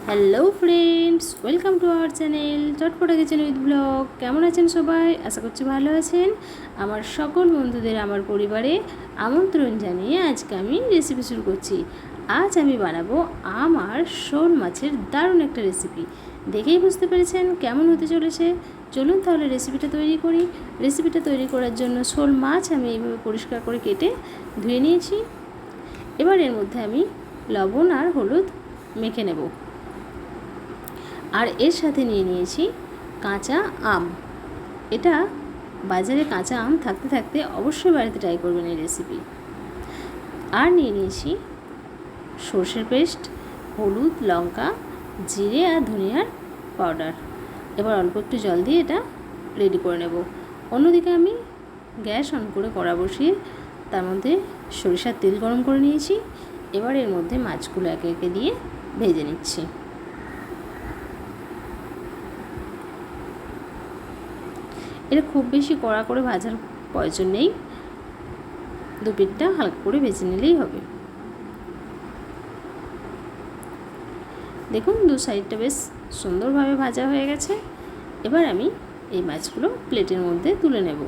Hello friends, welcome to our channel Chatpata kitchen with blog. কেমন আছেন সবাই? আশা করছি ভালো আছেন। আমার সকল বন্ধুদের আমার পরিবারে আমন্ত্রণ জানিয়ে আজকে আমি রেসিপি শুরু করছি। আজ আমি বানাবো আমার শোল মাছের দারুণ একটা রেসিপি। দেখেই বুঝতে পেরেছেন কেমন হতে চলেছে। চলুন তাহলে রেসিপিটা তৈরি করি। রেসিপিটা তৈরি করার জন্য শোল মাছ আমি এইভাবে পরিষ্কার করে কেটে ধুয়ে নিয়েছি। এবার এর মধ্যে আমি লবণ আর হলুদ মেখে নেব। আর এর সাথে নিয়ে নিয়েছি কাঁচা আম। এটা বাজারে কাঁচা আম থাকতে থাকতে অবশ্যই বাড়িতে ট্রাই করবেন এই রেসিপি। আর নিয়ে নিয়েছি সর্ষের পেস্ট, হলুদ, লঙ্কা, জিরে আর ধনিয়ার পাউডার। এবার অল্প একটু জল দিয়ে এটা রেডি করে নেব। অন্যদিকে আমি গ্যাস অন করে কড়া বসিয়ে তার মধ্যে সরিষার তেল গরম করে নিয়েছি। এবার এর মধ্যে মাছগুলো একে একে দিয়ে ভেজে নিচ্ছি। এটা খুব বেশি কড়া করে ভাজার প্রয়োজন নেই, দু পিঠটা হালকা করে ভেজে নিলেই হবে। দেখুন দু সাইডটা বেশ সুন্দরভাবে ভাজা হয়ে গেছে। এবার আমি এই মাছগুলো প্লেটের মধ্যে তুলে নেব।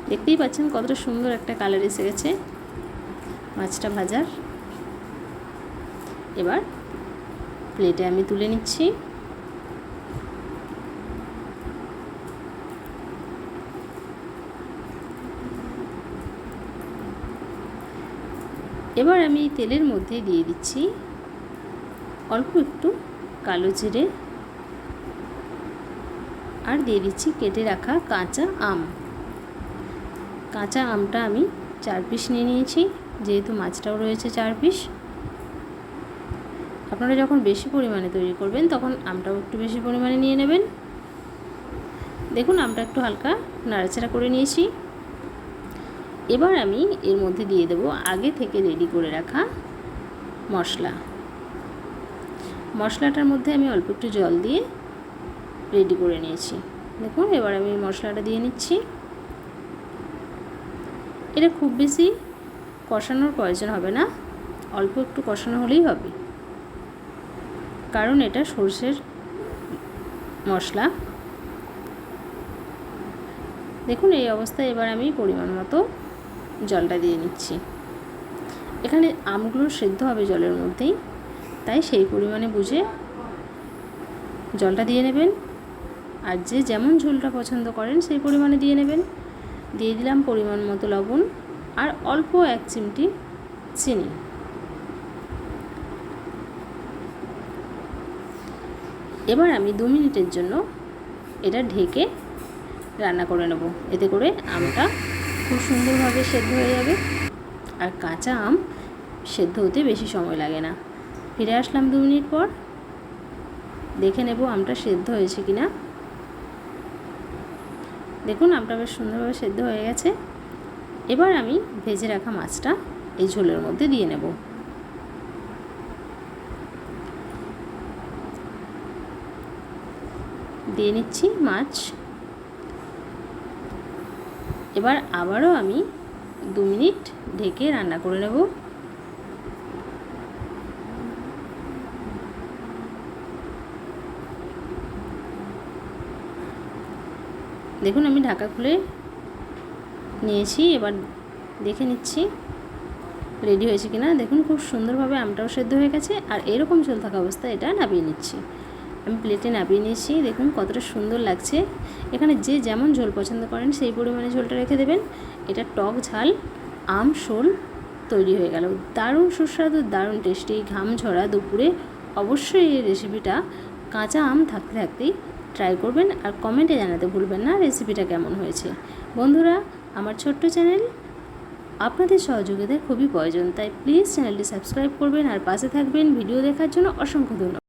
দেখতেই পাচ্ছেন কতটা সুন্দর একটা কালার এসে গেছে মাছটা ভাজার। এবার প্লেটে আমি তুলে নিচ্ছি। এবার আমি তেলের মধ্যে দিয়ে দিচ্ছি অল্প একটু কালো জিরে আর দিয়ে দিচ্ছি কেটে রাখা কাঁচা আম। কাঁচা আমটা আমি 4 পিস নিয়ে নিয়েছি, যেহেতু মাছটাও রয়েছে 4 পিস। আপনারা যখন বেশি পরিমাণে তৈরি করবেন তখন আমটাও একটু বেশি পরিমাণে নিয়ে নেবেন। দেখুন আমটা একটু হালকা নাড়াচাড়া করে নিয়েছি। এবার আমি এর মধ্যে দিয়ে দেব আগে থেকে রেডি করে রাখা মশলা। মশলাটার মধ্যে আমি অল্প একটু জল দিয়ে রেডি করে নিয়েছি। দেখুন এবার আমি মশলাটা দিয়ে নিচ্ছি। এটা খুব বেশি কষানোর প্রয়োজন হবে না, অল্প একটু কষানো হলেই হবে, কারণ এটা সরষের মশলা। দেখুন এই অবস্থায় এবার আমি পরিমাণ মতো জলটা দিয়ে নিচ্ছি। এখানে আমগুলো সেদ্ধ হবে জলের মধ্যেই, তাই সেই পরিমাণে বুঝে জলটা দিয়ে নেবেন। আর যে যেমন ঝোলটা পছন্দ করেন সেই পরিমাণে দিয়ে নেবেন। দিয়ে দিলাম পরিমাণ মতো লবণ আর অল্প 1 চিমটি চিনি। এবার আমি 2 মিনিটের জন্য এটা ঢেকে রান্না করে নেব। এতে করে আমটা খুব সুন্দরভাবে সেদ্ধ হয়ে যাবে। আর কাঁচা আম সেদ্ধ হতে বেশি সময় লাগে না। ফিরে আসলাম 2 মিনিট পর। দেখে নেব আমটা সেদ্ধ হয়েছে কিনা। দেখুন আমটা বেশ সুন্দরভাবে সেদ্ধ হয়ে গেছে। এবার আমি ভেজে রাখা মাছটা এই ঝোলের মধ্যে দিয়ে নেব। দিয়ে নিচ্ছি মাছ। এবার আবারও আমি 2 মিনিট ঢেকে রান্না করে নেব। দেখুন আমি ঢাকা খুলে নিয়েছি। এবার দেখে নিচ্ছি রেডি হয়েছে কিনা। দেখুন খুব সুন্দরভাবে আমটাও সেদ্ধ হয়ে গেছে। আর এরকম ঝোল থাকা অবস্থায় এটা নামিয়ে নিচ্ছি। আমি প্লেটে নামিয়ে নিয়েছি। দেখুন কতটা সুন্দর লাগছে। এখানে যে যেমন ঝোল পছন্দ করেন সেই পরিমাণে ঝোলটা রেখে দেবেন। এটা টক ঝাল আম শোল তৈরি হয়ে গেল। দারুণ সুস্বাদু, দারুণ টেস্টি। ঘাম ঝরা দুপুরে অবশ্যই এই রেসিপিটা কাঁচা আম থাকতে থাকতেই ট্রাই করবেন। আর কমেন্টে জানাতে ভুলবেন না রেসিপিটা কেমন হয়েছে। বন্ধুরা, আমার ছোট্ট চ্যানেল, আপনাদের সহযোগিতা খুবই প্রয়োজন, তাই প্লিজ চ্যানেলটি সাবস্ক্রাইব করবেন আর পাশে থাকবেন। ভিডিও দেখার জন্য অসংখ্য ধন্যবাদ।